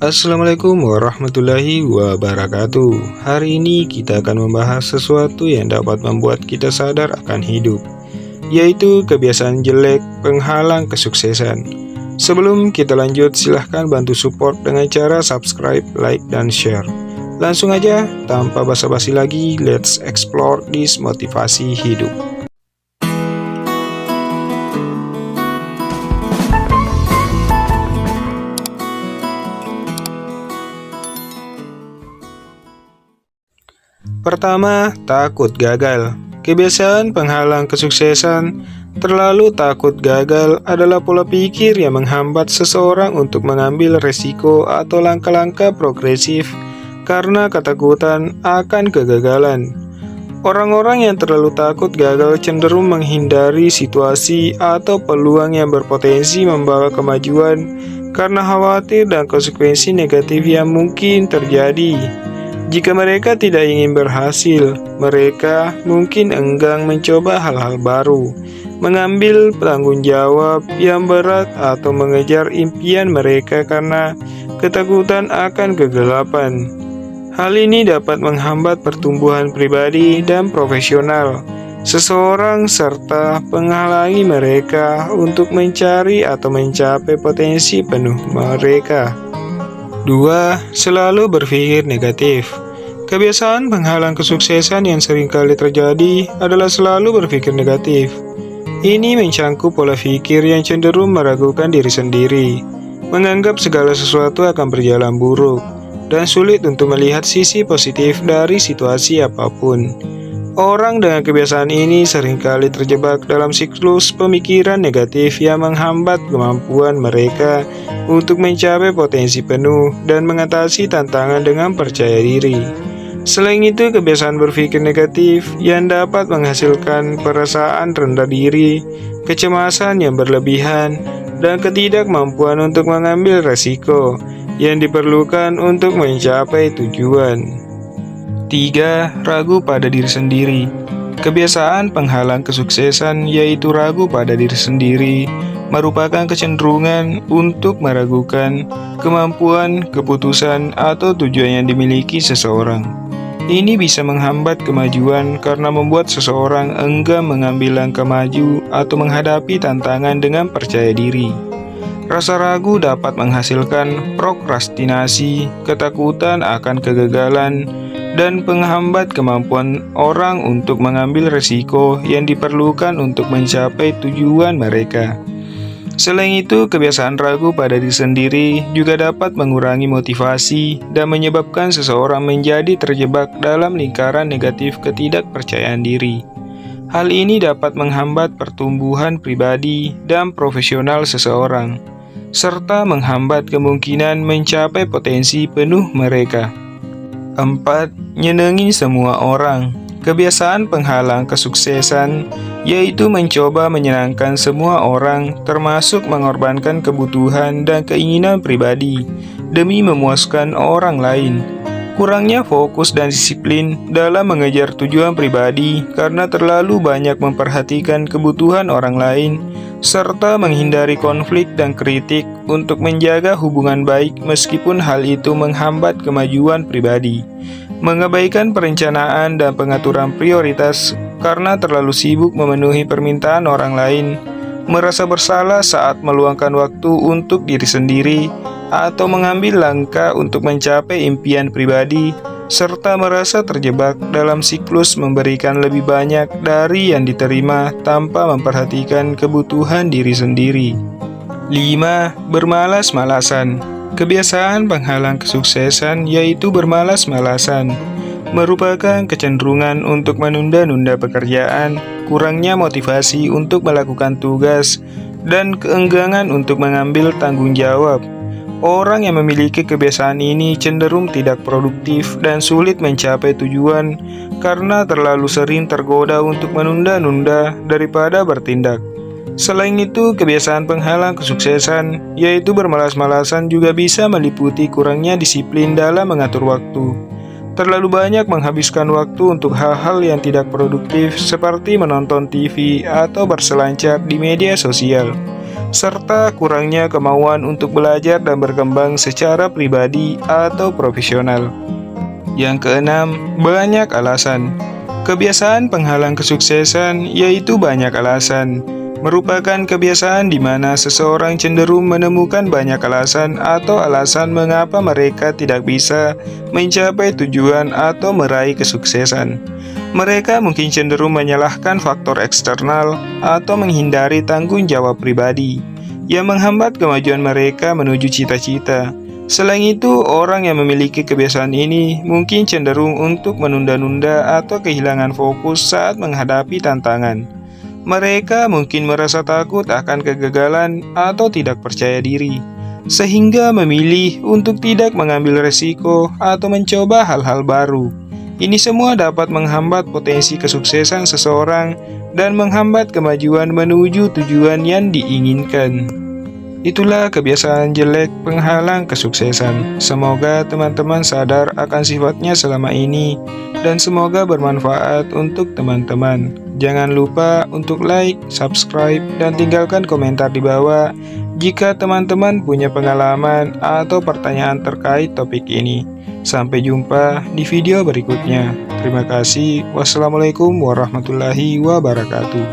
Assalamualaikum warahmatullahi wabarakatuh. Hari ini kita akan membahas sesuatu yang dapat membuat kita sadar akan hidup, yaitu kebiasaan jelek penghalang kesuksesan. Sebelum kita lanjut, silahkan bantu support dengan cara subscribe, like, dan share. Langsung aja, tanpa basa-basi lagi, let's explore this motivasi hidup. Pertama, takut gagal. Kebiasaan penghalang kesuksesan. Terlalu takut gagal adalah pola pikir yang menghambat seseorang untuk mengambil resiko atau langkah-langkah progresif karena ketakutan akan kegagalan. Orang-orang yang terlalu takut gagal cenderung menghindari situasi atau peluang yang berpotensi membawa kemajuan karena khawatir dan konsekuensi negatif yang mungkin terjadi. Jika mereka tidak ingin berhasil, mereka mungkin enggan mencoba hal-hal baru, mengambil tanggung jawab yang berat, atau mengejar impian mereka karena ketakutan akan kegelapan. Hal ini dapat menghambat pertumbuhan pribadi dan profesional seseorang serta menghalangi mereka untuk mencari atau mencapai potensi penuh mereka. 2. Selalu berpikir negatif. Kebiasaan penghalang kesuksesan yang sering kali terjadi adalah selalu berpikir negatif. Ini mencangkup pola pikir yang cenderung meragukan diri sendiri, menganggap segala sesuatu akan berjalan buruk, dan sulit untuk melihat sisi positif dari situasi apapun. Orang dengan kebiasaan ini seringkali terjebak dalam siklus pemikiran negatif yang menghambat kemampuan mereka untuk mencapai potensi penuh dan mengatasi tantangan dengan percaya diri. Selain itu, kebiasaan berpikir negatif yang dapat menghasilkan perasaan rendah diri, kecemasan yang berlebihan, dan ketidakmampuan untuk mengambil resiko yang diperlukan untuk mencapai tujuan. 3. Ragu pada diri sendiri. Kebiasaan penghalang kesuksesan yaitu ragu pada diri sendiri merupakan kecenderungan untuk meragukan kemampuan, keputusan, atau tujuan yang dimiliki seseorang. Ini bisa menghambat kemajuan karena membuat seseorang enggan mengambil langkah maju atau menghadapi tantangan dengan percaya diri. Rasa ragu dapat menghasilkan prokrastinasi, ketakutan akan kegagalan, dan penghambat kemampuan orang untuk mengambil resiko yang diperlukan untuk mencapai tujuan mereka. Selain itu, kebiasaan ragu pada diri sendiri juga dapat mengurangi motivasi dan menyebabkan seseorang menjadi terjebak dalam lingkaran negatif ketidakpercayaan diri. Hal ini dapat menghambat pertumbuhan pribadi dan profesional seseorang, serta menghambat kemungkinan mencapai potensi penuh mereka. 4. Nyenengin semua orang. Kebiasaan penghalang kesuksesan yaitu mencoba menyenangkan semua orang, termasuk mengorbankan kebutuhan dan keinginan pribadi demi memuaskan orang lain. Kurangnya fokus dan disiplin dalam mengejar tujuan pribadi karena terlalu banyak memperhatikan kebutuhan orang lain, serta menghindari konflik dan kritik untuk menjaga hubungan baik meskipun hal itu menghambat kemajuan pribadi. Mengabaikan perencanaan dan pengaturan prioritas karena terlalu sibuk memenuhi permintaan orang lain, merasa bersalah saat meluangkan waktu untuk diri sendiri, atau mengambil langkah untuk mencapai impian pribadi, serta merasa terjebak dalam siklus memberikan lebih banyak dari yang diterima tanpa memperhatikan kebutuhan diri sendiri. 5. Bermalas-malasan. Kebiasaan penghalang kesuksesan yaitu bermalas-malasan merupakan kecenderungan untuk menunda-nunda pekerjaan, kurangnya motivasi untuk melakukan tugas, dan keengganan untuk mengambil tanggung jawab. Orang yang memiliki kebiasaan ini cenderung tidak produktif dan sulit mencapai tujuan karena terlalu sering tergoda untuk menunda-nunda daripada bertindak. Selain itu, kebiasaan penghalang kesuksesan yaitu bermalas-malasan juga bisa meliputi kurangnya disiplin dalam mengatur waktu. Terlalu banyak menghabiskan waktu untuk hal-hal yang tidak produktif seperti menonton TV atau berselancar di media sosial. serta kurangnya kemauan untuk belajar dan berkembang secara pribadi atau profesional. Yang keenam, banyak alasan. Kebiasaan penghalang kesuksesan yaitu banyak alasan. Merupakan kebiasaan di mana seseorang cenderung menemukan banyak alasan atau alasan mengapa mereka tidak bisa mencapai tujuan atau meraih kesuksesan. Mereka mungkin cenderung menyalahkan faktor eksternal atau menghindari tanggung jawab pribadi yang menghambat kemajuan mereka menuju cita-cita. Selain itu, orang yang memiliki kebiasaan ini mungkin cenderung untuk menunda-nunda atau kehilangan fokus saat menghadapi tantangan. Mereka mungkin merasa takut akan kegagalan atau tidak percaya diri, sehingga memilih untuk tidak mengambil resiko atau mencoba hal-hal baru. Ini semua dapat menghambat potensi kesuksesan seseorang dan menghambat kemajuan menuju tujuan yang diinginkan. Itulah kebiasaan jelek penghalang kesuksesan. Semoga teman-teman sadar akan sifatnya selama ini dan semoga bermanfaat untuk teman-teman. Jangan lupa untuk like, subscribe, dan tinggalkan komentar di bawah jika teman-teman punya pengalaman atau pertanyaan terkait topik ini. Sampai jumpa di video berikutnya. Terima kasih. Wassalamualaikum warahmatullahi wabarakatuh.